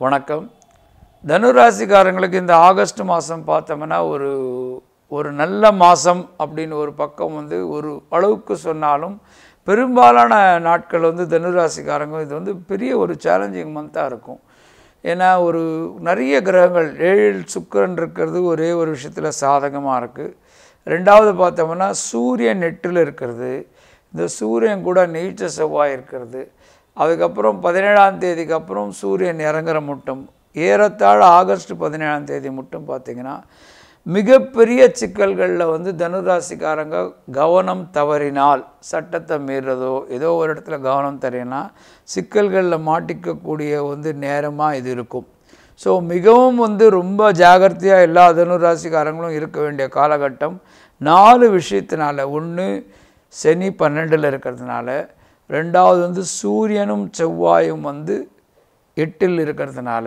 வணக்கம். தனுராசிக்காரங்களுக்கு இந்த ஆகஸ்ட் மாதம் பார்த்தோம்னா ஒரு நல்ல மாதம் அப்படின்னு ஒரு பக்கம் ஒரு அளவுக்கு சொன்னாலும் பெரும்பாலான நாட்கள் தனுராசிக்காரங்க இது பெரிய ஒரு சேலஞ்சிங் மந்தாக இருக்கும். ஏன்னா நிறைய கிரகங்கள் 7 சுக்கிரன் இருக்கிறது ஒரே ஒரு விஷயத்தில் சாதகமாக இருக்குது. ரெண்டாவது பார்த்தோம்னா சூரியன் 8ல் இருக்கிறது, இந்த சூரியன் கூட நீச்ச செவ்வாய் இருக்கிறது. அதுக்கப்புறம் 17ஆம் தேதிக்கு அப்புறம் சூரியன் இறங்குற மட்டும் ஏறத்தாழ ஆகஸ்ட் 17ஆம் தேதி மட்டும் பார்த்திங்கன்னா மிகப்பெரிய சிக்கல்களில் தனுராசிக்காரங்க கவனம் தவறினால், சட்டத்தை மீறதோ ஏதோ ஒரு இடத்துல கவனம் தவறினா சிக்கல்களில் மாட்டிக்கக்கூடிய நேரமாக இது இருக்கும். ஸோ மிகவும் ரொம்ப ஜாகிரதையாக எல்லா தனுராசிக்காரங்களும் இருக்க வேண்டிய காலகட்டம் 4 விஷயத்தினால. ஒன்று, சனி 12ல் இருக்கிறதுனால. ரெண்டாவது சூரியனும் செவ்வாயும் 8ல் இருக்கிறதுனால.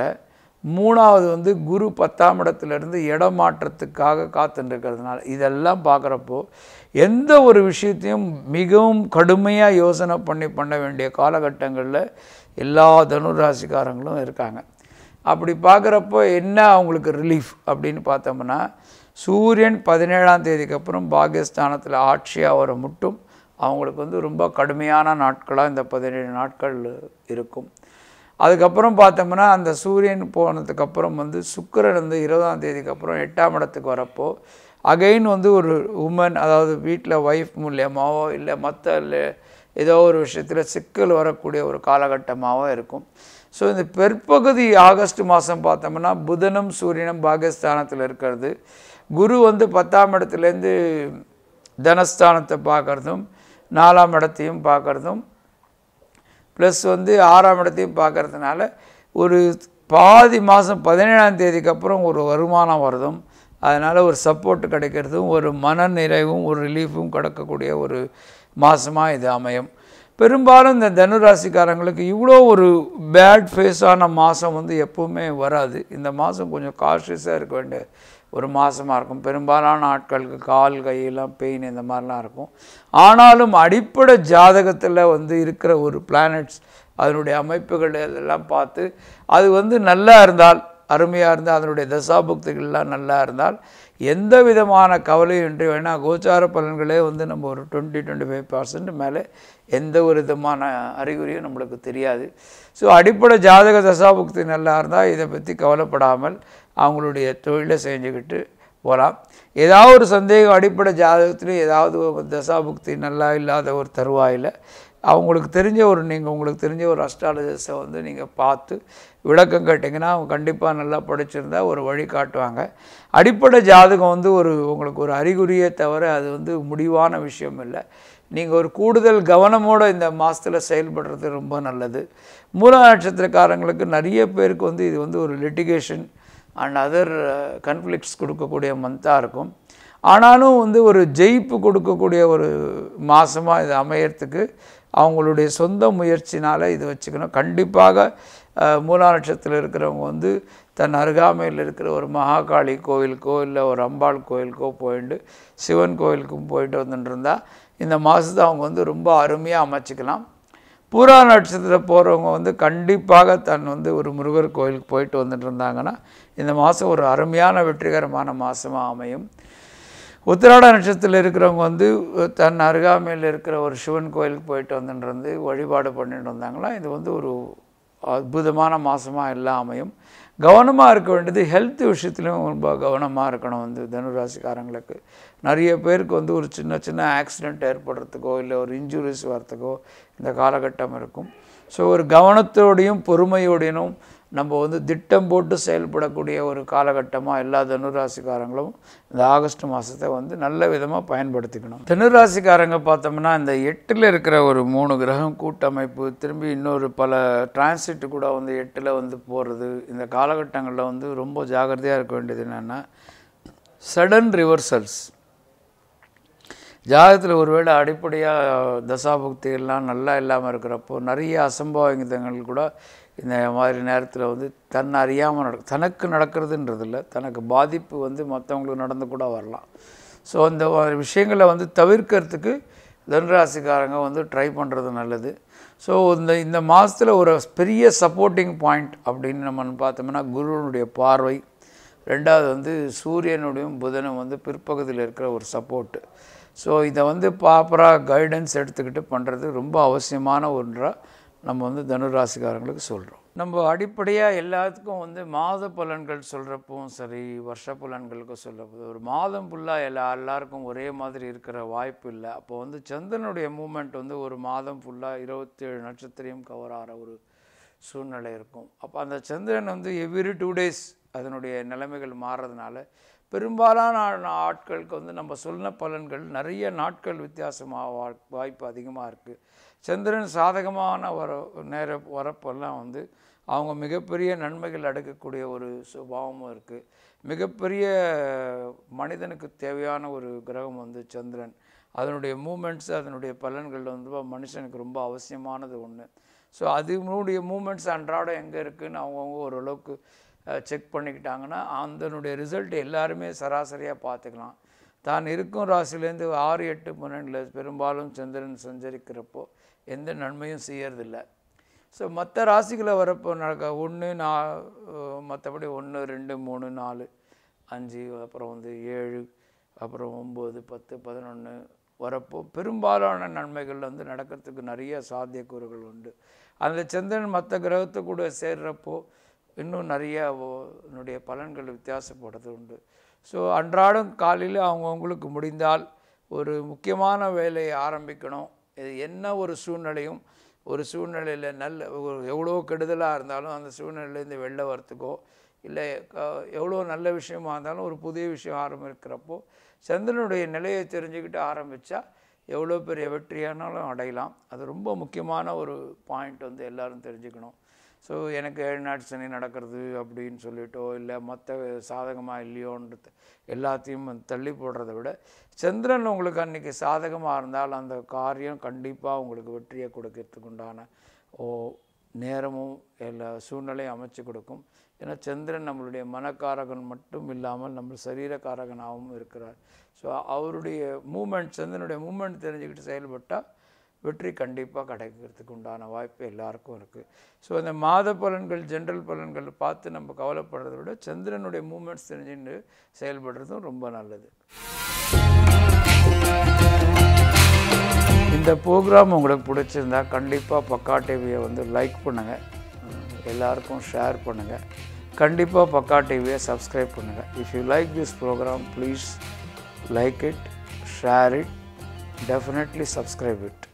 மூணாவது குரு 10ஆம் இடத்துலேருந்து இடமாற்றத்துக்காக காத்துட்டு இருக்கிறதுனால. இதெல்லாம் பார்க்குறப்போ எந்த ஒரு விஷயத்தையும் மிகவும் கடுமையாக யோசனை பண்ண வேண்டிய காலகட்டங்களில் எல்லா தனுராசிக்காரங்களும் இருக்காங்க. அப்படி பார்க்குறப்போ என்ன அவங்களுக்கு ரிலீஃப் அப்படின்னு பார்த்தோம்னா, சூரியன் 17ஆம் தேதிக்கு அப்புறம் பாகிஸ்தானத்தில் ஆட்சியாக வர மட்டும் அவங்களுக்கு ரொம்ப கடுமையான நாட்களாக இந்த 17 நாட்கள் இருக்கும். அதுக்கப்புறம் பார்த்தோம்னா அந்த சூரியன் போனதுக்கப்புறம் சுக்கிரன் 20ஆம் தேதிக்கு அப்புறம் 8ஆம் இடத்துக்கு வரப்போ அகைன் ஒரு உமன், அதாவது வீட்டில் ஒய்ஃப் மூலியமாகவோ இல்லை மற்ற ஏதோ ஒரு விஷயத்தில் சிக்கல் வரக்கூடிய ஒரு காலகட்டமாகவும் இருக்கும். ஸோ இந்த பிற்பகுதி ஆகஸ்ட் மாதம் பார்த்தோம்னா புதனும் சூரியனும் பாகிஸ்தானத்தில் இருக்கிறது, குரு 10ஆம் இடத்துலேருந்து தனஸ்தானத்தை பார்க்குறதும் 4ஆம் இடத்தையும் பார்க்குறதும் ப்ளஸ் 6ஆம் இடத்தையும் பார்க்குறதுனால ஒரு பாதி மாதம் 17ஆம் தேதிக்கு அப்புறம் ஒரு வருமானம் வருதும், அதனால் ஒரு சப்போர்ட் கிடைக்கிறதும் ஒரு மன நிறைவும் ஒரு ரிலீஃபும் கிடைக்கக்கூடிய ஒரு மாதமாக இது அமையும். பெரும்பாலும் இந்த தனுராசிக்காரங்களுக்கு இவ்வளோ ஒரு பேட் ஃபேஸான மாதம் எப்போவுமே வராது. இந்த மாதம் கொஞ்சம் காஷியஸாக இருக்க வேண்டிய ஒரு மாதமாக இருக்கும். பெரும்பாலான ஆட்களுக்கு கால் கையெல்லாம் பெயின் இந்த மாதிரிலாம் இருக்கும். ஆனாலும் அடிப்படை ஜாதகத்தில் இருக்கிற ஒரு பிளானட்ஸ் அதனுடைய அமைப்புகள் இதெல்லாம் பார்த்து அது நல்லா இருந்தால், அருமையாக இருந்தால், அதனுடைய தசாபுக்திகள்லாம் நல்லா இருந்தால் எந்த விதமான கவலையும் இன்றி வேணால் கோச்சார பலன்களே நம்ம ஒரு 20-25% மேலே எந்த ஒரு விதமான அறிகுறியும் நம்மளுக்கு தெரியாது. ஸோ அடிப்படை ஜாதக தசாபுக்தி நல்லா இருந்தால் இதை பற்றி கவலைப்படாமல் அவங்களுடைய தொழிலை செஞ்சுக்கிட்டு போகலாம். ஏதாவது ஒரு சந்தேகம் அடிப்படை ஜாதகத்துலேயும் ஏதாவது ஒரு தசாபுக்தி நல்லா இல்லாத ஒரு தருவாயில் அவங்களுக்கு தெரிஞ்ச உங்களுக்கு தெரிஞ்ச ஒரு அஸ்ட்ராலஜிஸ்ட்டை நீங்கள் பார்த்து விளக்கம் கேட்டிங்கன்னா அவங்க கண்டிப்பாக நல்லா படிச்சிருந்தா ஒரு வழி காட்டுவாங்க. அடிப்படை ஜாதகம் உங்களுக்கு ஒரு அறிகுறியே தவிர அது முடிவான விஷயம் இல்லை. நீங்கள் ஒரு கூடுதல் கவனமோடு இந்த மாதத்தில் செயல்படுறது ரொம்ப நல்லது. மூல நட்சத்திரக்காரங்களுக்கு நிறைய பேருக்கு இது ஒரு லிட்டிகேஷன் அண்ட் அதர் கன்ஃப்ளிக்ட்ஸ் கொடுக்கக்கூடிய மந்தாக இருக்கும். ஆனாலும் ஒரு ஜெயிப்பு கொடுக்கக்கூடிய ஒரு மாதமாக இது அமையறதுக்கு அவங்களுடைய சொந்த முயற்சினால் இது வச்சுக்கணும். கண்டிப்பாக மூலா நட்சத்திரத்தில் இருக்கிறவங்க தன் அருகாமையில் இருக்கிற ஒரு மகாகாளி கோவிலுக்கோ இல்லை ஒரு அம்பாள் கோவிலுக்கோ போயிட்டு சிவன் கோவிலுக்கும் போயிட்டு வந்துட்டுருந்தால் இந்த மாதத்தை அவங்க ரொம்ப அருமையாக அமைச்சிக்கலாம். பூரா நட்சத்திரத்தில் போகிறவங்க கண்டிப்பாக தன் ஒரு முருகர் கோயிலுக்கு போயிட்டு வந்துட்டு இருந்தாங்கன்னா இந்த மாதம் ஒரு அருமையான வெற்றிகரமான மாதமாக அமையும். உத்திராட நட்சத்திரத்தில் இருக்கிறவங்க தன் அருகாமையில் இருக்கிற ஒரு சிவன் கோயிலுக்கு போயிட்டு வந்துட்டு வழிபாடு பண்ணிட்டு வந்தாங்கன்னா இது ஒரு அற்புதமான மாதமாக எல்லாம் அமையும். கவனமாக இருக்க வேண்டியது ஹெல்த் விஷயத்துலையும் ரொம்ப கவனமாக இருக்கணும். தனுராசிக்காரங்களுக்கு நிறைய பேருக்கு ஒரு சின்ன சின்ன ஆக்சிடெண்ட் ஏற்படுறதுக்கோ இல்லை ஒரு இன்ஜுரிஸ் வரத்துக்கோ இந்த காலகட்டம் இருக்கும். ஸோ ஒரு கவனத்தோடையும் பொறுமையோடையும் நம்ம திட்டம் போட்டு செயல்படக்கூடிய ஒரு காலகட்டமாக எல்லா தனுராசிக்காரங்களும் இந்த ஆகஸ்ட் மாதத்தை நல்ல விதமாக பயன்படுத்திக்கணும். தனுராசிக்காரங்க பார்த்தோம்னா இந்த 8ல் இருக்கிற ஒரு 3 கிரகம் கூட்டமைப்பு திரும்பி இன்னொரு பல டிரான்சிட்டு கூட 8ல் போகிறது. இந்த காலகட்டங்களில் ரொம்ப ஜாகிரதையாக இருக்க வேண்டியது என்னென்னா சடன் ரிவர்சல்ஸ். ஜாதகத்தில் ஒருவேளை அடிப்படையாக தசாபுக்திகள்லாம் நல்லா இல்லாமல் இருக்கிறப்போ நிறைய அசம்பாவிதங்கள் கூட இந்த மாதிரி நேரத்தில் தன்னை அறியாமல் தனக்கு நடக்கிறதுன்றதில்ல, தனக்கு பாதிப்பு மற்றவங்களுக்கு நடந்து கூட வரலாம். ஸோ அந்த விஷயங்களை தவிர்க்கிறதுக்கு தனுராசிக்காரங்க ட்ரை பண்ணுறது நல்லது. ஸோ இந்த மாதத்தில் ஒரு பெரிய சப்போர்ட்டிங் பாயிண்ட் அப்படின்னு நம்ம பார்த்தோம்னா குருவனுடைய பார்வை, ரெண்டாவது வந்து சூரியனுடையும் புதனும் வந்து பிற்பகுதியில் இருக்கிற ஒரு சப்போர்ட்டு. ஸோ இதை வந்து ப்ராப்பராக கைடன்ஸ் எடுத்துக்கிட்டு பண்ணுறது ரொம்ப அவசியமான ஒன்றாக நம்ம வந்து தனுராசிக்காரங்களுக்கு சொல்கிறோம். நம்ம அடிப்படையாக எல்லாத்துக்கும் வந்து மாத பலன்கள் சொல்கிறப்பவும் சரி, வருஷ பலன்களுக்கும் சொல்கிறப்போ ஒரு மாதம் ஃபுல்லாக எல்லாருக்கும் ஒரே மாதிரி இருக்கிற வாய்ப்பு இல்லை. அப்போ வந்து சந்திரனுடைய மூமெண்ட் வந்து ஒரு மாதம் ஃபுல்லாக 27 நட்சத்திரம் கவர் ஆகிற ஒரு சூழ்நிலை இருக்கும். அப்போ அந்த சந்திரன் வந்து எவ்ரி 2 days அதனுடைய நிலைமைகள் மாறுறதுனால பெரும்பாலான ஆட்களுக்கு வந்து நம்ம சொன்ன பலன்கள் நிறைய நாட்கள் வித்தியாசமாக வாய்ப்பு அதிகமாக இருக்குது. சந்திரன் சாதகமான வரப்பெல்லாம் வந்து அவங்க மிகப்பெரிய நன்மைகள் அடைக்கக்கூடிய ஒரு சுபாவமும் இருக்குது. மிகப்பெரிய மனிதனுக்கு தேவையான ஒரு கிரகம் வந்து சந்திரன். அதனுடைய மூமெண்ட்ஸு, அதனுடைய பலன்கள் வந்து மனுஷனுக்கு ரொம்ப அவசியமானது ஒன்று. ஸோ அதனுடைய மூமெண்ட்ஸ் அன்றாடம் எங்கே இருக்குதுன்னு அவங்கவுங்க ஓரளவுக்கு செக் பண்ணிக்கிட்டாங்கன்னா அதனுடைய ரிசல்ட் எல்லாருமே சராசரியாக பார்த்துக்கலாம். தான் இருக்கும் ராசிலேருந்து 6, 8, 12 பெரும்பாலும் சந்திரன் சஞ்சரிக்கிறப்போ எந்த நன்மையும் செய்யறதில்லை. ஸோ மற்ற ராசிகளை வரப்போ நடக்க 1, மற்றபடி 1, 2, 3, 4, 5, அப்புறம் வந்து 7, அப்புறம் 9, 10, 11 வரப்போ பெரும்பாலான நன்மைகள் வந்து நடக்கிறதுக்கு நிறைய சாத்தியக்கூறுகள் உண்டு. அந்த சந்திரன் மற்ற கிரகத்தை கூட சேர்றப்போ இன்னும் நிறைய என்னுடைய பலன்கள் வித்தியாசப்படுறது உண்டு. ஸோ அன்றாடம் காலையில் அவங்கவுங்களுக்கு முடிந்தால் ஒரு முக்கியமான வேலையை ஆரம்பிக்கணும். இது என்ன ஒரு சூழ்நிலையும், ஒரு சூழ்நிலையில் எவ்வளோ கெடுதலாக இருந்தாலும் அந்த சூழ்நிலையிலேருந்து வெளில வரத்துக்கோ இல்லை எவ்வளோ நல்ல விஷயமா இருந்தாலும் ஒரு புதிய விஷயம் ஆரம்பிக்கிறப்போ சந்திரனுடைய நிலையை தெரிஞ்சுக்கிட்டு ஆரம்பித்தா எவ்வளோ பெரிய வெற்றியானாலும் அடையலாம். அது ரொம்ப முக்கியமான ஒரு பாயிண்ட் வந்து எல்லோரும் தெரிஞ்சுக்கணும். ஸோ எனக்கு 7 நாட் சனி நடக்கிறது அப்படின்னு சொல்லிட்டோ இல்லை மற்ற சாதகமாக இல்லையோன்றது எல்லாத்தையும் தள்ளி போடுறத விட சந்திரன் உங்களுக்கு அன்றைக்கி சாதகமாக இருந்தால் அந்த காரியம் கண்டிப்பாக உங்களுக்கு வெற்றியை கொடுக்கறதுக்கு உண்டான நேரமும் எல்லா சூழ்நிலையும் அமைச்சு கொடுக்கும். ஏன்னா சந்திரன் நம்மளுடைய மனக்காரகன் மட்டும் இல்லாமல் நம்ம சரீரக்காரகனாகவும் இருக்கிறார். ஸோ அவருடைய மூமெண்ட், சந்திரனுடைய மூமெண்ட் தெரிஞ்சுக்கிட்டு செயல்பட்டால் வெற்றி கண்டிப்பாக கிடைக்கிறதுக்கு உண்டான வாய்ப்பு எல்லாருக்கும் இருக்குது. ஸோ அந்த மாத பலன்கள், ஜென்ரல் பலன்கள் பார்த்து நம்ம கவலைப்படுறத விட சந்திரனுடைய மூமெண்ட்ஸ் தெரிஞ்சுன்னு செயல்படுறதும் ரொம்ப நல்லது. இந்த ப்ரோக்ராம் உங்களுக்கு பிடிச்சிருந்தா கண்டிப்பாக பக்கா டிவியை வந்து லைக் பண்ணுங்கள், எல்லாருக்கும் ஷேர் பண்ணுங்கள். கண்டிப்பாக பக்கா டிவியை சப்ஸ்கிரைப் பண்ணுங்கள். If you like this programme please like it, share it, definitely subscribe it.